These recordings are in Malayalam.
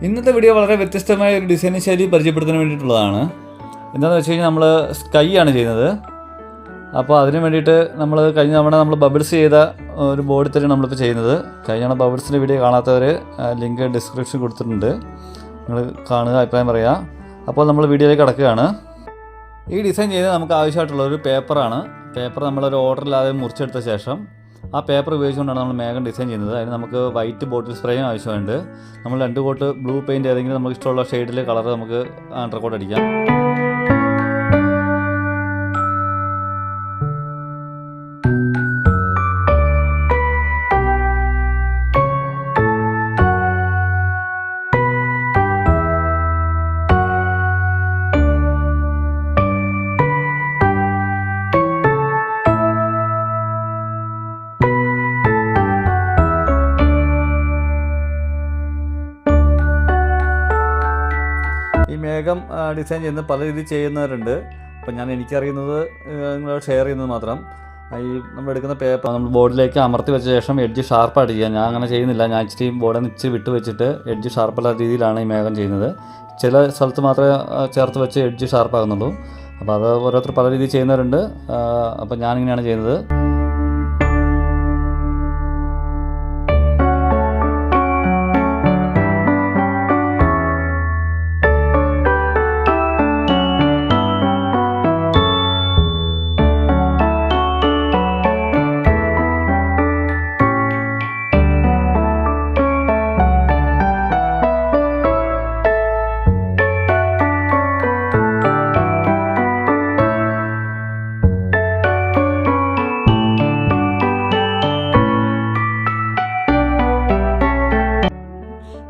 ഇന്നത്തെ വീഡിയോ വളരെ വ്യത്യസ്തമായ ഒരു ഡിസൈനിങ് ശൈലി പരിചയപ്പെടുത്താൻ വേണ്ടിയിട്ടുള്ളതാണ്. എന്താണെന്ന് വെച്ച് കഴിഞ്ഞാൽ നമ്മൾ സ്കൈ ആണ് ചെയ്യുന്നത്. അപ്പോൾ അതിന് വേണ്ടിയിട്ട് നമ്മൾ കഴിഞ്ഞ തവണ നമ്മൾ ബബിൾസ് ചെയ്ത ഒരു ബോർഡിൽ തന്നെ നമ്മളിപ്പോൾ ചെയ്യുന്നത്. കഴിഞ്ഞ ബബിൾസിൻ്റെ വീഡിയോ കാണാത്തവർ ലിങ്ക് ഡിസ്ക്രിപ്ഷൻ കൊടുത്തിട്ടുണ്ട്, നിങ്ങൾ കാണുക, അഭിപ്രായം പറയുക. അപ്പോൾ നമ്മൾ വീഡിയോയിലേക്ക് കടക്കുകയാണ്. ഈ ഡിസൈൻ ചെയ്ത് നമുക്ക് ആവശ്യമായിട്ടുള്ള ഒരു പേപ്പറാണ്. പേപ്പർ നമ്മളൊരു ഓർഡറില്ലാതെ മുറിച്ചെടുത്ത ശേഷം ആ പേപ്പർ ഉപയോഗിച്ചുകൊണ്ടാണ് നമ്മൾ മേഘം ഡിസൈൻ ചെയ്യുന്നത്. അതിന് നമുക്ക് വൈറ്റ് ബോട്ടിൽ സ്പ്രേയും ആവശ്യമുണ്ട്. നമ്മൾ 2 കോട്ട് ബ്ലൂ പെയിൻറ്റ് ഏതെങ്കിലും നമുക്ക് ഇഷ്ടമുള്ള ഷെയ്ഡിൽ കളർ നമുക്ക് അണ്ടർകോട്ട് അടിക്കാം. ഈ മേഘം ഡിസൈൻ ചെയ്യുന്നത് പല രീതിയിൽ ചെയ്യുന്നവരുണ്ട്. അപ്പം എനിക്കറിയുന്നത് നിങ്ങളോട് ഷെയർ ചെയ്യുന്നത് മാത്രം. ഈ നമ്മളെടുക്കുന്ന പേപ്പർ നമ്മൾ ബോർഡിലേക്ക് അമർത്തി വെച്ച ശേഷം എഡ്ജ് ഷാർപ്പായിട്ട് ചെയ്യുക. ഞാൻ അങ്ങനെ ചെയ്യുന്നില്ല. ഞാൻ ഇച്ചിരി ബോർഡിൽ നിന്ന് ഇച്ചിരി വിട്ട് വെച്ചിട്ട് എഡ്ജ് ഷാർപ്പുള്ള രീതിയിലാണ് ഈ മേഘം ചെയ്യുന്നത്. ചില സ്ഥലത്ത് മാത്രമേ ചേർത്ത് വെച്ച് എഡ്ജ് ഷാർപ്പാകുന്നുള്ളൂ. അപ്പോൾ അത് ഓരോരുത്തർ പല രീതിയിൽ ചെയ്യുന്നവരുണ്ട്. അപ്പം ഞാനിങ്ങനെയാണ് ചെയ്യുന്നത്.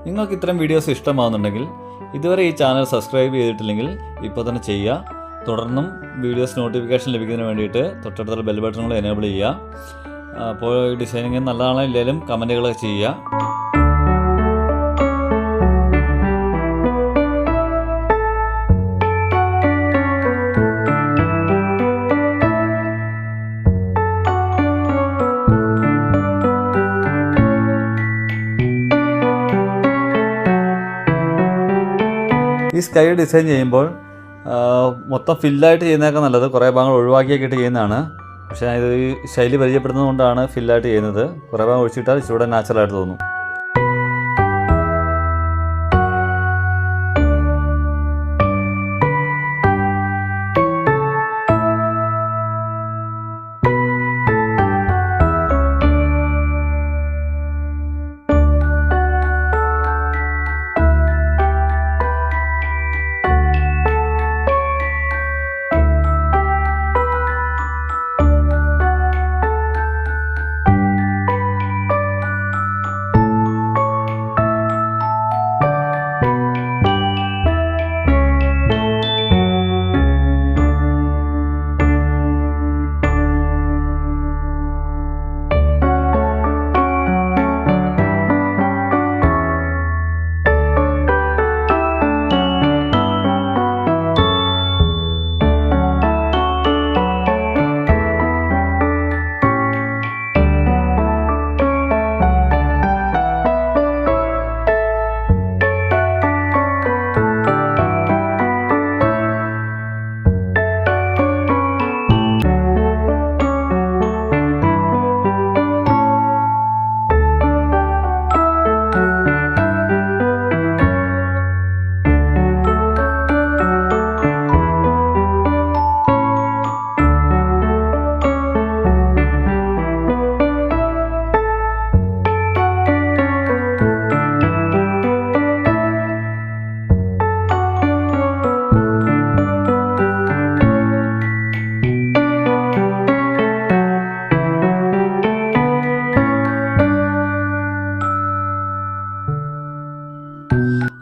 നിങ്ങൾക്ക് ഇത്തരം വീഡിയോസ് ഇഷ്ടമാകുന്നുണ്ടെങ്കിൽ ഇതുവരെ ഈ ചാനൽ സബ്സ്ക്രൈബ് ചെയ്തിട്ടില്ലെങ്കിൽ ഇപ്പോൾ തന്നെ ചെയ്യുക. തുടർന്നും വീഡിയോസ് നോട്ടിഫിക്കേഷൻ ലഭിക്കുന്നതിന് വേണ്ടിയിട്ട് തൊട്ടടുത്തുള്ള ബെൽ ബട്ടൺ കൂടെ എനേബിൾ ചെയ്യുക. അപ്പോൾ ഈ ഡിസൈനിങ് നല്ലതാണോ ഇല്ലെങ്കിലും കമൻറ്റുകളൊക്കെ ചെയ്യുക. ഈ സ്കൈ ഡിസൈൻ ചെയ്യുമ്പോൾ മൊത്തം ഫില്ലായിട്ട് ചെയ്യുന്നതൊക്കെ നല്ലത്. കുറേ ഭാഗങ്ങൾ ഒഴിവാക്കിയൊക്കെ ചെയ്യുന്നതാണ്. പക്ഷേ ഇത് ഈ ശൈലി പരിചയപ്പെടുന്നത് കൊണ്ടാണ് ഫില്ലായിട്ട് ചെയ്യുന്നത്. കുറേ ഭാഗം ഒഴിച്ചിട്ടാൽ ഇച്ചിരൂടെ നാച്ചുറലായിട്ട് തോന്നും.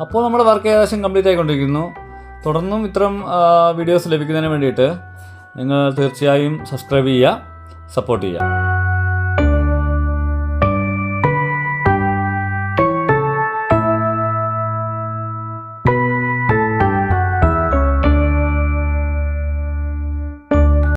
അപ്പോൾ നമ്മുടെ വർക്ക് ഏകദേശം കംപ്ലീറ്റ് ആയിക്കൊണ്ടിരിക്കുന്നു. തുടർന്നും ഇത്തരം വീഡിയോസ് ലഭിക്കുന്നതിന് വേണ്ടിയിട്ട് നിങ്ങൾ തീർച്ചയായും സബ്സ്ക്രൈബ് ചെയ്യുക, സപ്പോർട്ട് ചെയ്യുക.